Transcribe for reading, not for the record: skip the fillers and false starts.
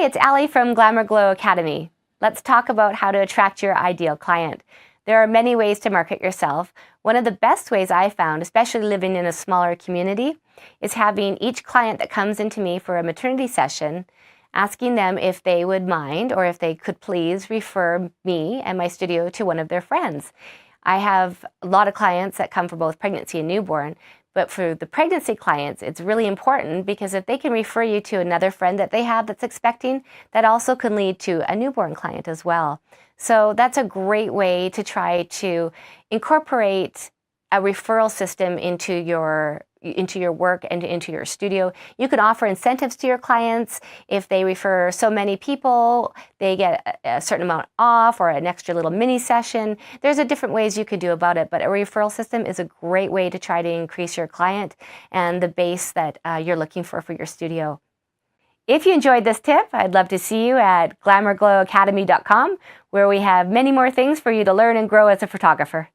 Hi, it's Alli from Glamour Glow Academy. Let's talk about how to attract your ideal client. There are many ways to market yourself. One of the best ways I found, especially living in a smaller community, is having each client that comes into me for a maternity session, asking them if they would mind or if they could please refer me and my studio to one of their friends. I have a lot of clients that come for both pregnancy and newborn, but for the pregnancy clients, it's really important because if they can refer you to another friend that they have that's expecting, that also can lead to a newborn client as well. So that's a great way to try to incorporate a referral system into your work and into your studio. You can offer incentives to your clients. If they refer so many people, they get a certain amount off or an extra little mini session. There's different ways you could do about it, but a referral system is a great way to try to increase your client and the base that you're looking for your studio. If you enjoyed this tip, I'd love to see you at glamourglowacademy.com, where we have many more things for you to learn and grow as a photographer.